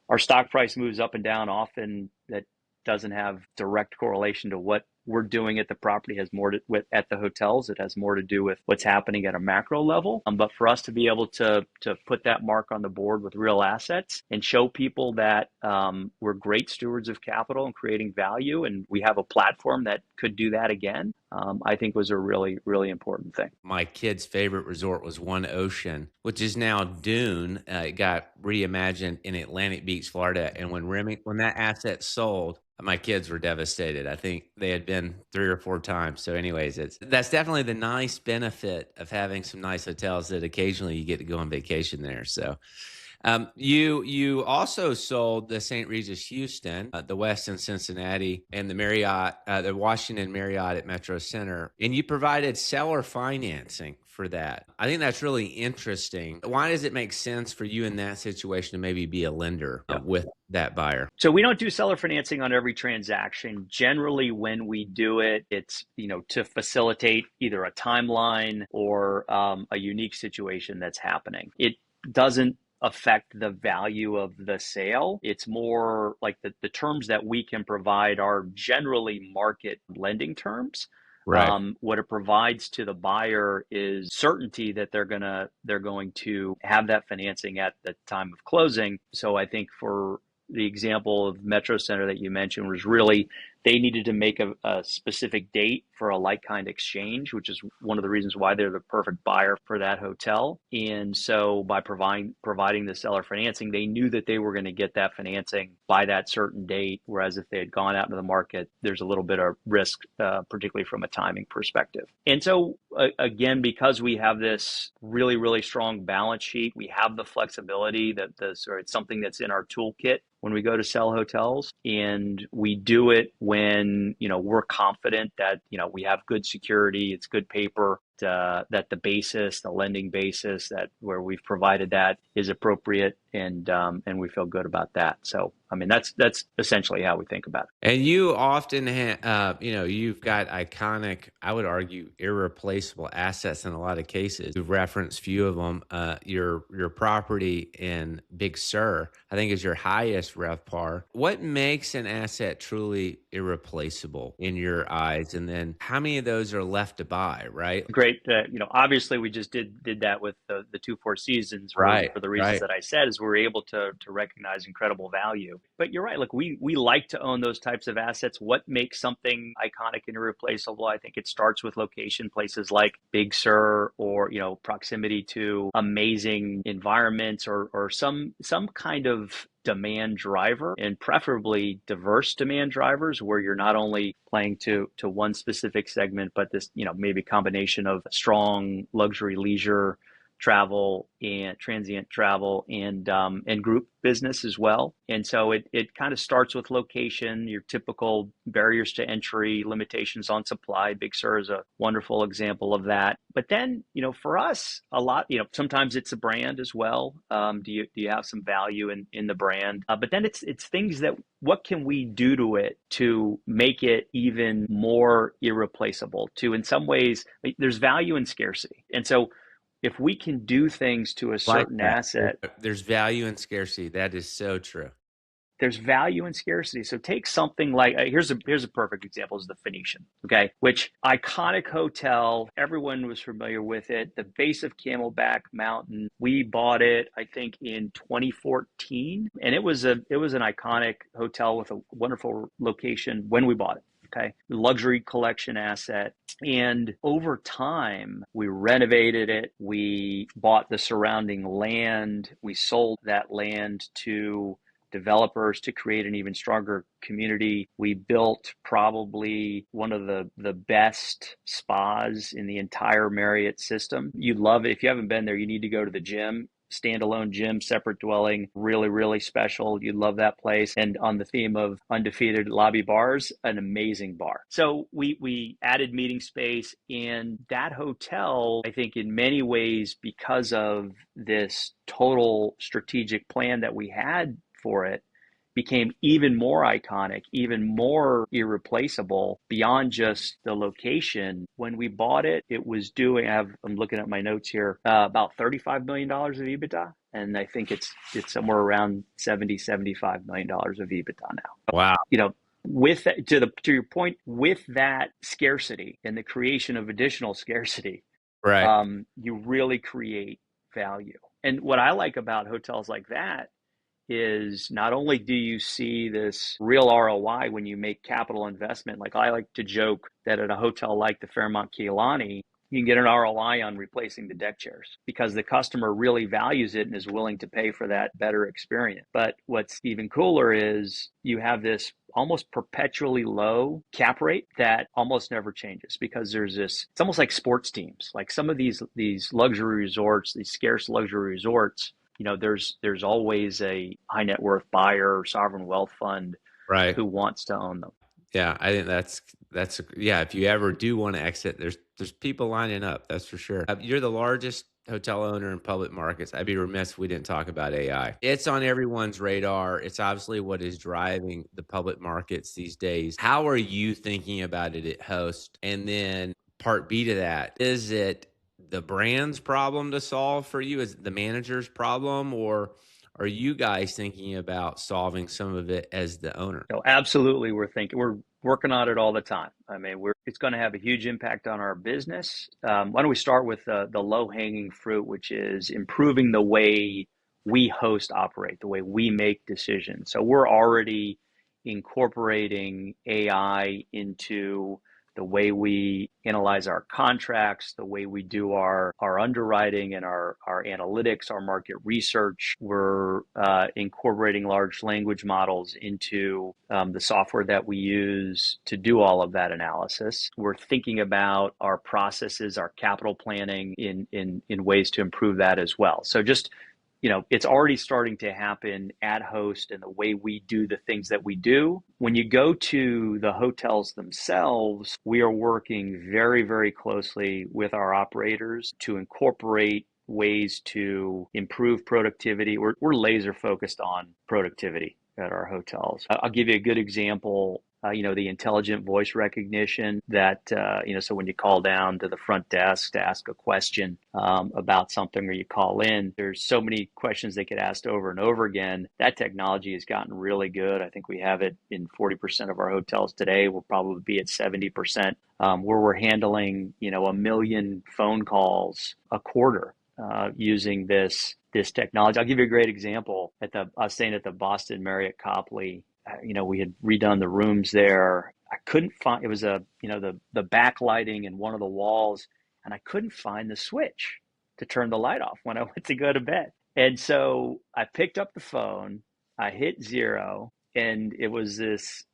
Our stock price moves up and down often. That doesn't have direct correlation to what we're doing at the property. It has more to with at the hotels. It has more to do with what's happening at a macro level. But for us to be able to put that mark on the board with real assets and show people that we're great stewards of capital and creating value, and we have a platform that could do that again, I think was a really, really important thing. My kid's favorite resort was One Ocean, which is now Dune. It got reimagined in Atlantic Beach, Florida. And when that asset sold, my kids were devastated. I think they had been 3 or 4 times. So anyways, that's definitely the nice benefit of having some nice hotels, that occasionally you get to go on vacation there. So you also sold the St. Regis Houston, the Westin Cincinnati, and the Marriott, the Washington Marriott at Metro Center, and you provided seller financing for that. I think that's really interesting. Why does it make sense for you in that situation to maybe be a lender with that buyer? So we don't do seller financing on every transaction. Generally, when we do it, it's to facilitate either a timeline or a unique situation that's happening. It doesn't affect the value of the sale. It's more like the terms that we can provide are generally market lending terms. Right. What it provides to the buyer is certainty that they're going to have that financing at the time of closing. So I think for the example of Metro Center that you mentioned was really they needed to make a specific date for a like-kind exchange, which is one of the reasons why they're the perfect buyer for that hotel. And so by providing the seller financing, they knew that they were going to get that financing by that certain date, whereas if they had gone out into the market, there's a little bit of risk, particularly from a timing perspective. And so again, because we have this really, really strong balance sheet, we have the flexibility that it's something that's in our toolkit when we go to sell hotels, and we do it when we're confident that we have good security, it's good paper, that the basis, the lending basis that where we've provided that is appropriate, and we feel good about that. So I mean that's essentially how we think about it. And you often have, you've got iconic, I would argue, irreplaceable assets in a lot of cases. You've referenced a few of them. Your property in Big Sur, I think, is your highest RevPAR. What makes an asset truly irreplaceable in your eyes? And then how many of those are left to buy, right? Great. Obviously we just did that with the 2 Four Seasons for the reasons that I said, is we're able to recognize incredible value. But you're right. Look, we like to own those types of assets. What makes something iconic and irreplaceable? I think it starts with location, places like Big Sur, or proximity to amazing environments, or some kind of demand driver, and preferably diverse demand drivers, where you're not only playing to one specific segment, but this maybe combination of strong luxury leisure travel and transient travel and group business as well. And so it kind of starts with location, your typical barriers to entry, limitations on supply. Big Sur is a wonderful example of that. But then, for us, a lot, sometimes it's a brand as well. Do you have some value in the brand? But then it's things that, what can we do to it to make it even more irreplaceable? To, in some ways, there's value in scarcity. And so if we can do things to a certain asset, there's value in scarcity. That is so true. There's value in scarcity. So take something like, here's a perfect example, is the Phoenician, okay? Which iconic hotel, everyone was familiar with it. The base of Camelback Mountain. We bought it, I think, in 2014, and it was an iconic hotel with a wonderful location when we bought it. Okay. Luxury collection asset. And over time, we renovated it. We bought the surrounding land. We sold that land to developers to create an even stronger community. We built probably one of the best spas in the entire Marriott system. You'd love it. If you haven't been there, you need to go to the gym. Standalone gym, separate dwelling, really, really special. You'd love that place. And on the theme of undefeated lobby bars, an amazing bar. So we added meeting space, and that hotel, I think in many ways, because of this total strategic plan that we had for it, became even more iconic, even more irreplaceable beyond just the location. When we bought it, it was doing, I'm looking at my notes here, about $35 million of EBITDA. And I think it's somewhere around $75 million of EBITDA now. Wow. You know, with that, to your point, with that scarcity and the creation of additional scarcity, Right. you really create value. And what I like about hotels like that is not only do you see this real ROI when you make capital investment, like I like to joke that at a hotel like the Fairmont Kea Lani, you can get an ROI on replacing the deck chairs because the customer really values it and is willing to pay for that better experience. But what's even cooler is you have this almost perpetually low cap rate that almost never changes because there's this, it's almost like sports teams. Like some of these luxury resorts, these scarce luxury resorts, you know, there's always a high net worth buyer or sovereign wealth fund Right. who wants to own them. Yeah, I think that's yeah. If you ever do want to exit, there's people lining up. That's for sure. You're the largest hotel owner in public markets. I'd be remiss if we didn't talk about AI. It's on everyone's radar. It's obviously what is driving the public markets these days. How are you thinking about it at Host? And then part B to that, is it the brand's problem to solve for you? Is it the manager's problem, or are you guys thinking about solving some of it as the owner? So absolutely, we're working on it all the time. I mean, it's going to have a huge impact on our business. Why don't we start with the low hanging fruit, which is improving the way we host operate, the way we make decisions. So we're already incorporating AI into the way we analyze our contracts, the way we do our underwriting and our analytics, our market research. We're incorporating large language models into the software that we use to do all of that analysis. We're thinking about our processes, our capital planning in ways to improve that as well. So just, you know, it's already starting to happen at Host and the way we do the things that we do. When you go to the hotels themselves, we are working very, very closely with our operators to incorporate ways to improve productivity. We're laser focused on productivity at our hotels. I'll give you a good example. You know, the intelligent voice recognition that, you know, so when you call down to the front desk to ask a question about something or you call in, there's so many questions they get asked over and over again. That technology has gotten really good. I think we have it in 40% of our hotels today. We'll probably be at 70%, where we're handling, you know, 1 million phone calls a quarter using this technology. I'll give you a great example. I was staying at the Boston Marriott Copley. You know, we had redone the rooms there. I couldn't find, it was the backlighting in one of the walls, and I couldn't find the switch to turn the light off when I went to go to bed. And so I picked up the phone, I hit 0, and it was this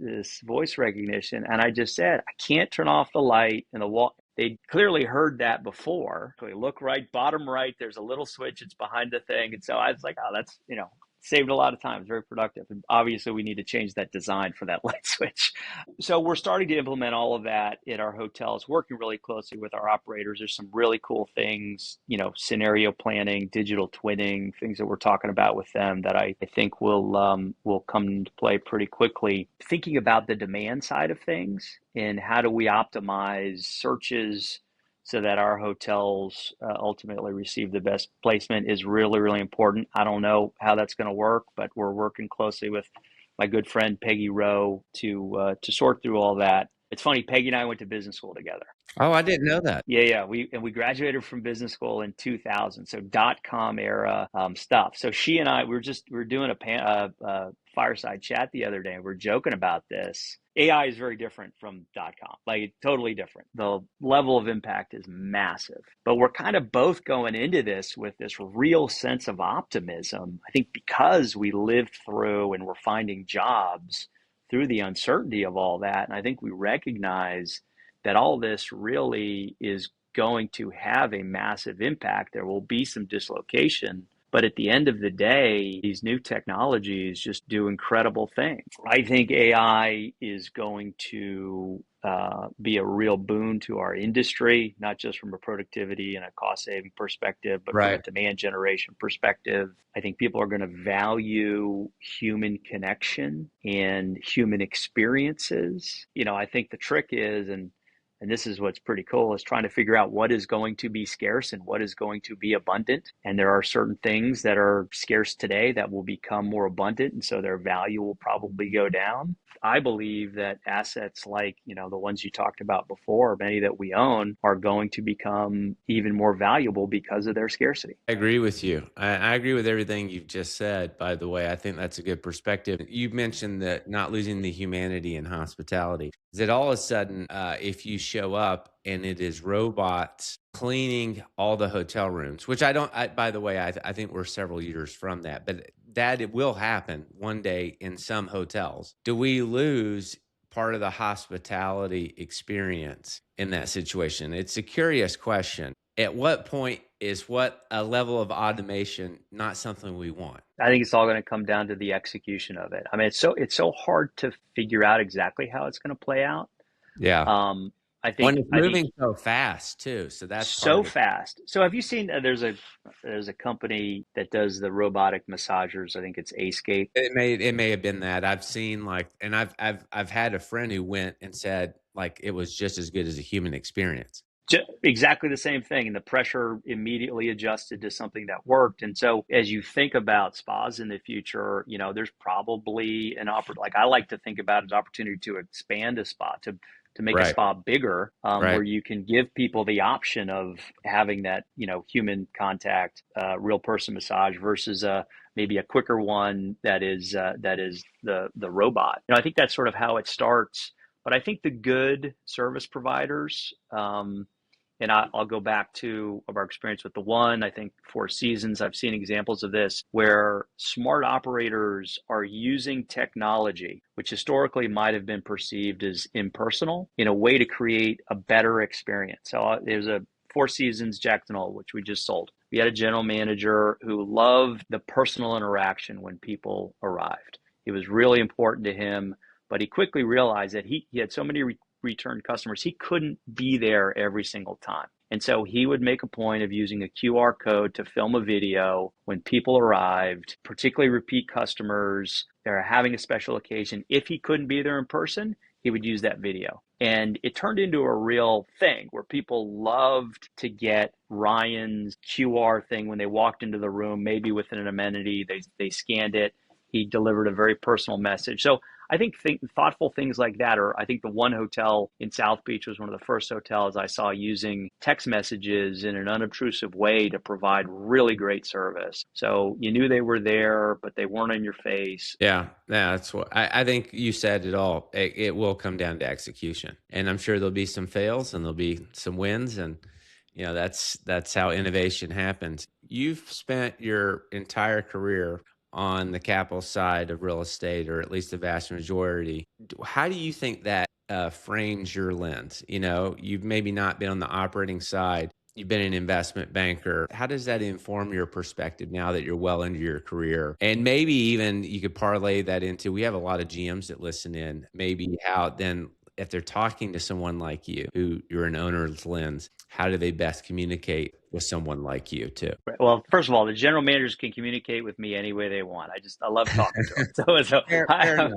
voice recognition. And I just said, I can't turn off the light in the wall. They clearly heard that before. So we look right, bottom right, there's a little switch, it's behind the thing. And so I was like, oh, that's, you know, saved a lot of time. It's very productive. And obviously, we need to change that design for that light switch. So we're starting to implement all of that in our hotels, working really closely with our operators. There's some really cool things, you know, scenario planning, digital twinning, things that we're talking about with them that I think will come into play pretty quickly. Thinking about the demand side of things and how do we optimize searches so that our hotels ultimately receive the best placement is really, really important. I don't know how that's going to work, but we're working closely with my good friend Peggy Rowe to sort through all that. It's funny, Peggy and I went to business school together. Oh, I didn't know that. Yeah. We graduated from business school in 2000, so .com era stuff. So she and I, we were doing a fireside chat the other day, and we we're joking about this. AI is very different from .com, like totally different. The level of impact is massive, but we're kind of both going into this with this real sense of optimism. I think because we lived through and we're finding jobs through the uncertainty of all that. And I think we recognize that all this really is going to have a massive impact. There will be some dislocation, but at the end of the day, these new technologies just do incredible things. I think AI is going to be a real boon to our industry, not just from a productivity and a cost saving perspective, but from a Right. demand generation perspective. I think people are going to value human connection and human experiences. I think the trick is, and this is what's pretty cool, is trying to figure out what is going to be scarce and what is going to be abundant. And there are certain things that are scarce today that will become more abundant, and so their value will probably go down. I believe that assets like, the ones you talked about before, many that we own, are going to become even more valuable because of their scarcity. I agree with you. I agree with everything you've just said, by the way. I think that's a good perspective. You mentioned that not losing the humanity in hospitality. Is that all of a sudden, if you show up and it is robots cleaning all the hotel rooms, which by the way, I think we're several years from that, but that it will happen one day in some hotels. Do we lose part of the hospitality experience in that situation? It's a curious question. At what point is what a level of automation not something we want? I think it's all going to come down to the execution of it. I mean, it's so hard to figure out exactly how it's going to play out. Yeah. Um, I When think it's I think moving so fast too. So that's part so of it. fast. So have you seen there's a company that does the robotic massagers? I think it's Ascape. It may have been that. I've seen and I've had a friend who went and said like it was just as good as a human experience. Exactly the same thing. And the pressure immediately adjusted to something that worked. And so as you think about spas in the future, there's probably an opportunity. Like I like to think about an opportunity to expand a spa, to make a Right. spa bigger, where Right. you can give people the option of having that, human contact, real person massage versus maybe a quicker one that is the robot. I think that's sort of how it starts. But I think the good service providers, and I'll go back to our experience with the One. I think Four Seasons, I've seen examples of this where smart operators are using technology, which historically might have been perceived as impersonal, in a way to create a better experience. So there's a Four Seasons Jackson Hole, which we just sold. We had a general manager who loved the personal interaction when people arrived. It was really important to him, but he quickly realized that he had so many return customers, he couldn't be there every single time. And so he would make a point of using a QR code to film a video when people arrived, particularly repeat customers that are having a special occasion. If he couldn't be there in person, he would use that video. And it turned into a real thing where people loved to get Ryan's QR thing when they walked into the room, maybe with an amenity, they scanned it. He delivered a very personal message. So I think thoughtful things like that I think the One hotel in South Beach was one of the first hotels I saw using text messages in an unobtrusive way to provide really great service. So you knew they were there, but they weren't in your face. Yeah, that's what I think you said it all. It will come down to execution, and I'm sure there'll be some fails and there'll be some wins, and that's how innovation happens. You've spent your entire career on the capital side of real estate, or at least the vast majority. How do you think that frames your lens? You've maybe not been on the operating side. You've been an investment banker. How does that inform your perspective now that you're well into your career? And maybe even you could parlay that into, we have a lot of GMs that listen in, maybe how then if they're talking to someone like you, who you're an owner's lens, how do they best communicate with someone like you too? Right. Well, first of all, the general managers can communicate with me any way they want. I love talking to them. So Fair enough.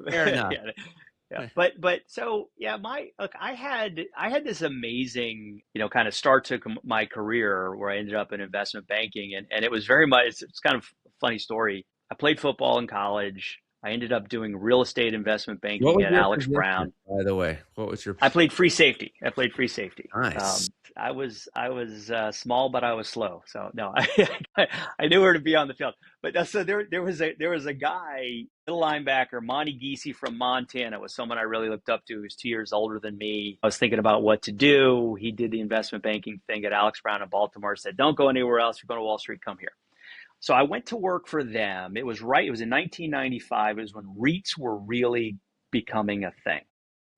Fair enough. yeah, yeah. But so yeah, I had this amazing, kind of start to my career where I ended up in investment banking, and it was very much, it's kind of a funny story. I played football in college. I ended up doing real estate investment What banking was at your Alex position, Brown. by the way? What was your I position? played free safety. Nice. I was small, but I was slow. So no, I knew where to be on the field. But so there was a guy, middle linebacker, Monty Geesey from Montana, was someone I really looked up to. He was 2 years older than me. I was thinking about what to do. He did the investment banking thing at Alex Brown in Baltimore. Said, "Don't go anywhere else. You're going to Wall Street. Come here." So I went to work for them. It was right. It was in 1995. It was when REITs were really becoming a thing.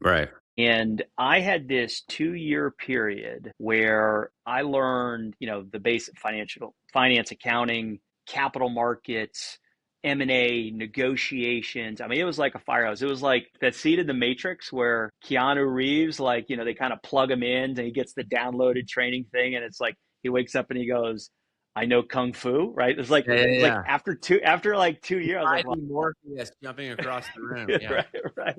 Right. And I had this 2 year period where I learned, the basic finance, accounting, capital markets, M&A, negotiations. I mean, it was like a firehouse. It was like that scene in The Matrix where Keanu Reeves, like, they kind of plug him in and he gets the downloaded training thing. And it's like, he wakes up and he goes, "I know Kung Fu," right? Yeah, yeah, It's like yeah. after like 2 years, I was like, well, Mighty Morpheus jumping across the room. Yeah. right, right.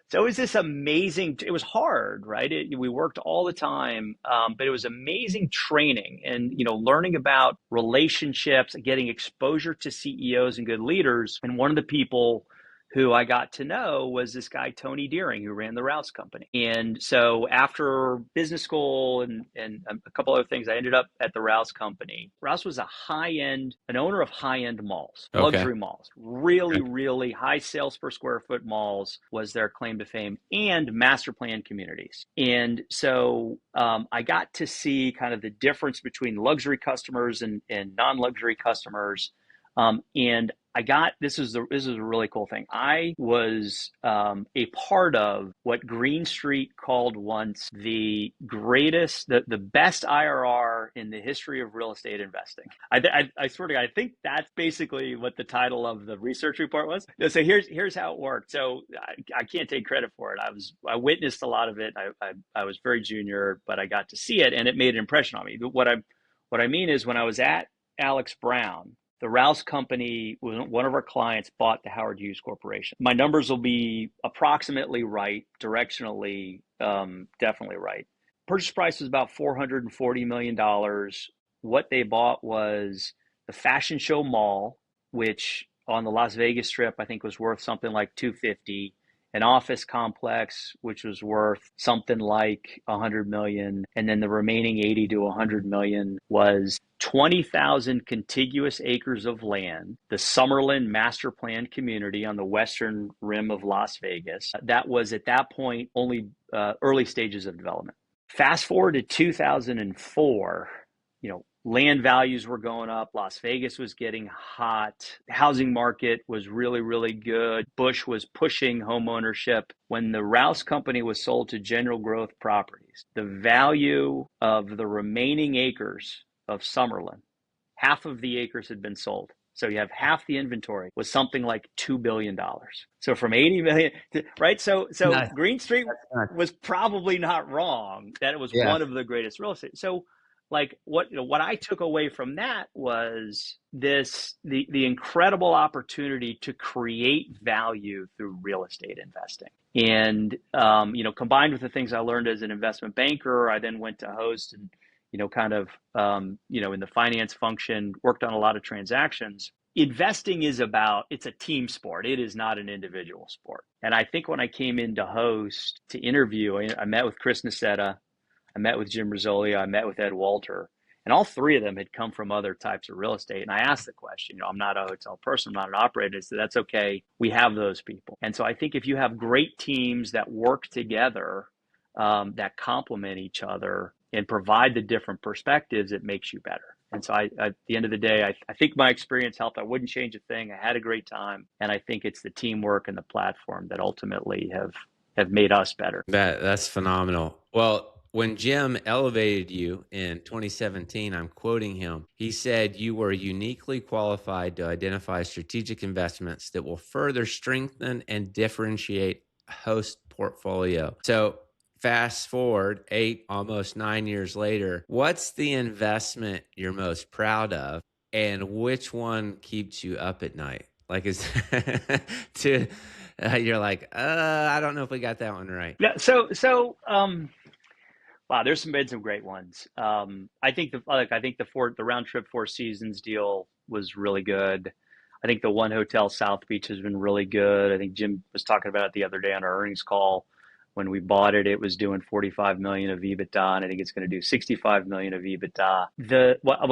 So it was this amazing, it was hard, right? We worked all the time, but it was amazing training and, learning about relationships, getting exposure to CEOs and good leaders. And one of the people who I got to know was this guy, Tony Deering, who ran the Rouse Company. And so after business school and a couple other things, I ended up at the Rouse Company. Rouse was an owner of high-end malls, Okay. luxury malls, really, really high sales per square foot malls was their claim to fame, and master plan communities. And so I got to see kind of the difference between luxury customers and non-luxury customers. And this is a really cool thing. I was a part of what Green Street called once the best IRR in the history of real estate investing. I swear to God, I think that's basically what the title of the research report was. So here's how it worked. So I can't take credit for it. I witnessed a lot of it. I was very junior, but I got to see it, and it made an impression on me. What I mean is, when I was at Alex Brown, the Rouse Company, one of our clients, bought the Howard Hughes Corporation. My numbers will be approximately right, directionally, definitely right. Purchase price was about $440 million. What they bought was the Fashion Show Mall, which on the Las Vegas Strip, I think was worth something like $250. An office complex, which was worth something like $100 million. And then the remaining 80 to 100 million was 20,000 contiguous acres of land, the Summerlin master plan community on the western rim of Las Vegas. That was at that point only early stages of development. Fast forward to 2004, land values were going up. Las Vegas was getting hot. The housing market was really, really good. Bush was pushing home ownership. When the Rouse Company was sold to General Growth Properties, the value of the remaining acres of Summerlin, half of the acres had been sold. So you have half the inventory, was something like $2 billion. So from 80 million, right? So Nice. Green Street was probably not wrong that it was one of the greatest real estate. So like what I took away from that was the incredible opportunity to create value through real estate investing. And combined with the things I learned as an investment banker, I then went to host and kind of in the finance function, worked on a lot of transactions. Investing it's a team sport. It is not an individual sport. And I think when I came into host to interview, I met with Chris Nassetta, I met with Jim Rizzoli, I met with Ed Walter, and all three of them had come from other types of real estate. And I asked the question, I'm not a hotel person, I'm not an operator, so that's okay. We have those people. And so I think if you have great teams that work together, that complement each other and provide the different perspectives, it makes you better. And so at the end of the day, I think my experience helped. I wouldn't change a thing. I had a great time. And I think it's the teamwork and the platform that ultimately have made us better. That's phenomenal. Well, when Jim elevated you in 2017, I'm quoting him. He said you were uniquely qualified to identify strategic investments that will further strengthen and differentiate a host portfolio. So fast forward 8, almost 9 years later, what's the investment you're most proud of, and which one keeps you up at night? Like, is you're like, I don't know if we got that one right. Yeah. Wow, there's been some great ones. I think the round trip Four Seasons deal was really good. I think the 1 Hotel South Beach has been really good. I think Jim was talking about it the other day on our earnings call. When we bought it, it was doing 45 million of EBITDA, and I think it's going to do 65 million of EBITDA.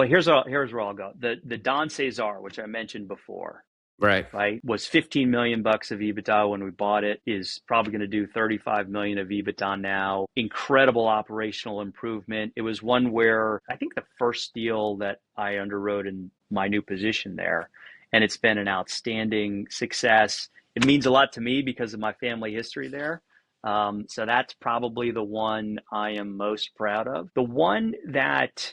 Here's where I'll go. The Don Cesar, which I mentioned before, Right. right, was 15 million bucks of EBITDA when we bought it, is probably going to do 35 million of EBITDA now. Incredible operational improvement. It was one where I think the first deal that I underwrote in my new position there, and it's been an outstanding success. It means a lot to me because of my family history there. So that's probably the one I am most proud of. The one that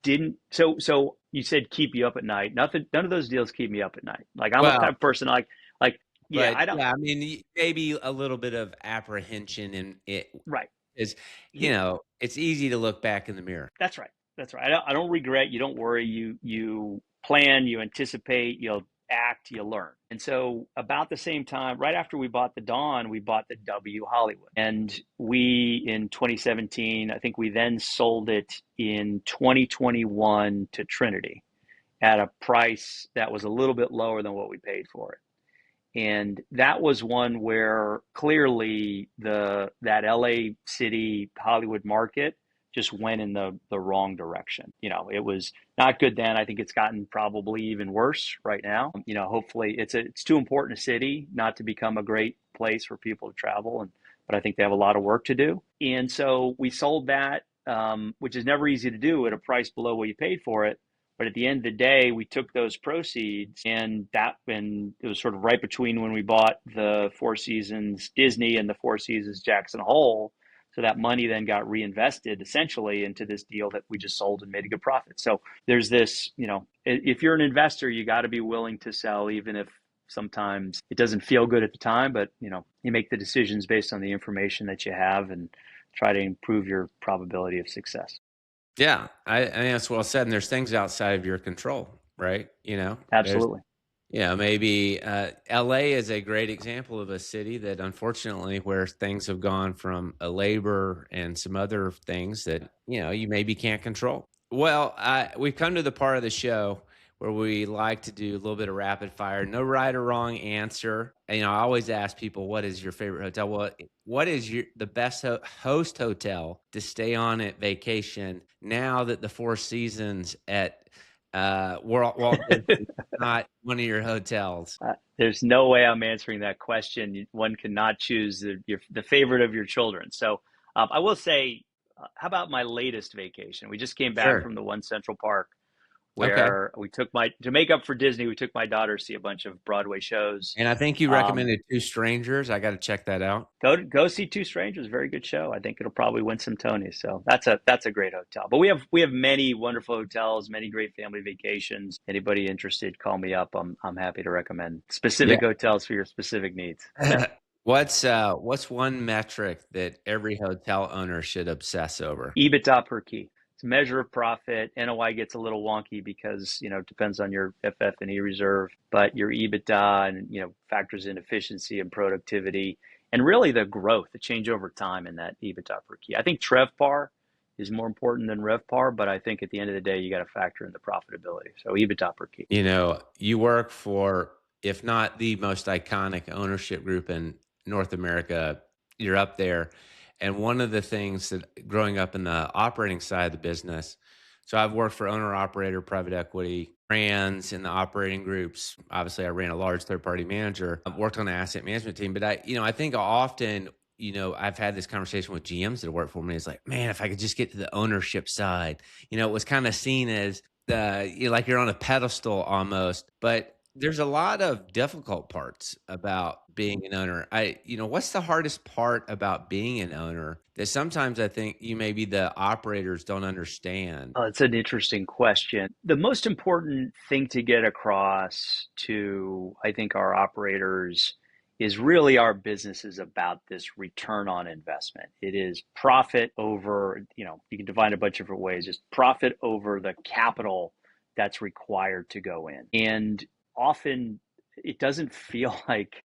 didn't, so you said keep you up at night. Nothing, none of those deals keep me up at night. Like I'm a Well, type of person yeah, but I don't, yeah, I mean, maybe a little bit of apprehension in it right. is, He, it's easy to look back in the mirror. that's right. That's right. I don't regret. You don't worry. You plan. You anticipate. You'll act. You learn. And so, about the same time, right after we bought the Dawn, we bought the W Hollywood, and we in 2017. I think we then sold it in 2021 to Trinity at a price that was a little bit lower than what we paid for it. And that was one where clearly that LA city Hollywood market just went in the wrong direction. It was not good then. I think it's gotten probably even worse right now. Hopefully it's too important a city not to become a great place for people to travel, but I think they have a lot of work to do. And so we sold that, which is never easy to do at a price below what you paid for it. But at the end of the day, we took those proceeds, and it was sort of right between when we bought the Four Seasons Disney and the Four Seasons Jackson Hole. So that money then got reinvested essentially into this deal that we just sold and made a good profit. So there's this, if you're an investor, you got to be willing to sell, even if sometimes it doesn't feel good at the time, but you make the decisions based on the information that you have and try to improve your probability of success. Yeah, I think that's well said. And there's things outside of your control, right? There's, Absolutely. maybe LA is a great example of a city that unfortunately where things have gone from a labor and some other things that, you maybe can't control. Well, we've come to the part of the show where we like to do a little bit of rapid fire, no right or wrong answer. And, I always ask people, what is your favorite hotel? Well, what is the best host hotel to stay on at vacation now that the Four Seasons at Walt Disney is not one of your hotels? There's no way I'm answering that question. One cannot choose the favorite of your children. So I will say, how about my latest vacation? We just came back Sure. from the One Central Park, Okay. where we took to make up for Disney, we took my daughter to see a bunch of Broadway shows. And I think you Um, recommended Two Strangers. I got to check that out. go see Two Strangers. Very good show. I think it'll probably win some Tonys. So that's a great hotel. But we have many wonderful hotels, many great family vacations. Anybody interested, call me up. I'm happy to recommend specific hotels for your specific needs. What's one metric that every hotel owner should obsess over? EBITDA per key. It's a measure of profit. NOI gets a little wonky because, it depends on your FF&E reserve, but your EBITDA and, factors in efficiency and productivity and really the growth, the change over time in that EBITDA per key. I think TrevPAR is more important than RevPAR, but I think at the end of the day, you got to factor in the profitability. So EBITDA per key. You work for, if not the most iconic ownership group in North America, you're up there. And one of the things that growing up in the operating side of the business, so I've worked for owner operator, private equity, brands in the operating groups. Obviously, I ran a large third party manager. I've worked on the asset management team, but I think often, I've had this conversation with GMs that work for me. It's like, man, if I could just get to the ownership side, it was kind of seen as like you're on a pedestal almost, but there's a lot of difficult parts about being an owner. What's the hardest part about being an owner that sometimes I think maybe the operators don't understand? Oh, it's an interesting question. The most important thing to get across to, I think, our operators is really our business is about this return on investment. It is profit over, you can define a bunch of different ways, just profit over the capital that's required to go in. And often it doesn't feel like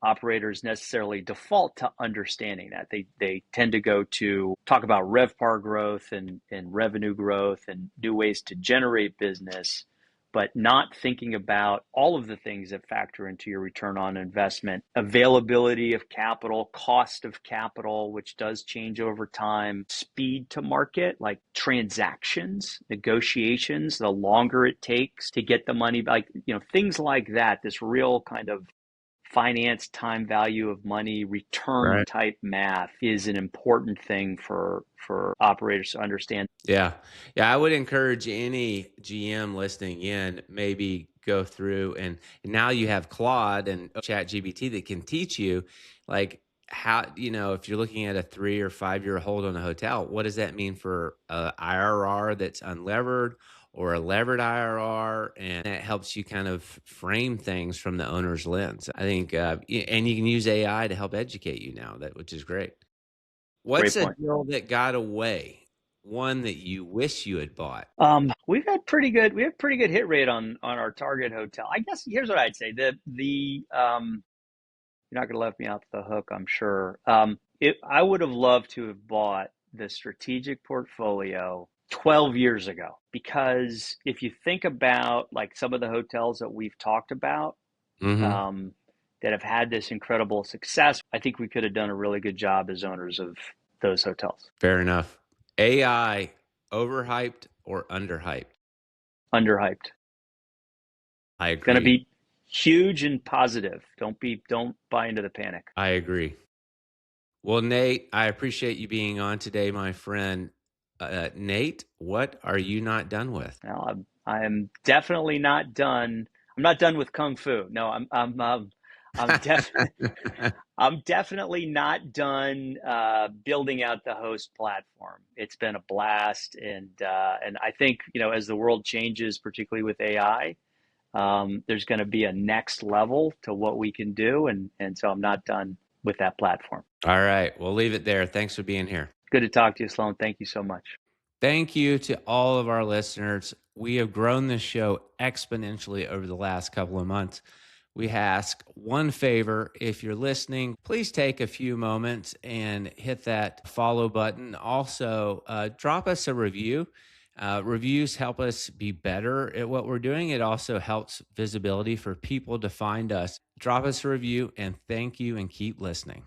operators necessarily default to understanding that. They tend to go to talk about RevPAR growth and revenue growth and new ways to generate business. but not thinking about all of the things that factor into your return on investment, availability of capital, cost of capital, which does change over time, speed to market, like transactions, negotiations, the longer it takes to get the money, like, things like that, this real kind of finance, time value of money, return Right. type math is an important thing for operators to understand. Yeah. Yeah. I would encourage any GM listening in, maybe go through and now you have Claude and Chat GBT that can teach you like how, if you're looking at a 3 or 5 year hold on a hotel, what does that mean for a IRR that's unlevered or a levered IRR? And that helps you kind of frame things from the owner's lens. I think, and you can use AI to help educate you now, which is great. What's Great a point. deal that got away? One that you wish you had bought? We have pretty good hit rate on our target hotel. I guess here's what I'd say. You're not going to let me off the hook, I'm sure. I would have loved to have bought the strategic portfolio 12 years ago, because if you think about like some of the hotels that we've talked about, Mm-hmm. that have had this incredible success, I think we could have done a really good job as owners of those hotels. Fair enough. AI, overhyped or underhyped? Underhyped. I Going to agree. be huge and positive. Don't buy into the panic. I agree. Well, Nate, I appreciate you being on today, my friend. Nate, what are you not done with? Now, I'm definitely not done. I'm not done with kung fu. No, I'm definitely I'm definitely not done building out the host platform. It's been a blast, and I think, as the world changes, particularly with AI, there's going to be a next level to what we can do, and so I'm not done with that platform. All right. We'll leave it there. Thanks for being here. Good to talk to you, Sloan. Thank you so much. Thank you to all of our listeners. We have grown this show exponentially over the last couple of months. We ask one favor. If you're listening, please take a few moments and hit that follow button. Also, drop us a review. Reviews help us be better at what we're doing. It also helps visibility for people to find us. Drop us a review, and thank you, and keep listening.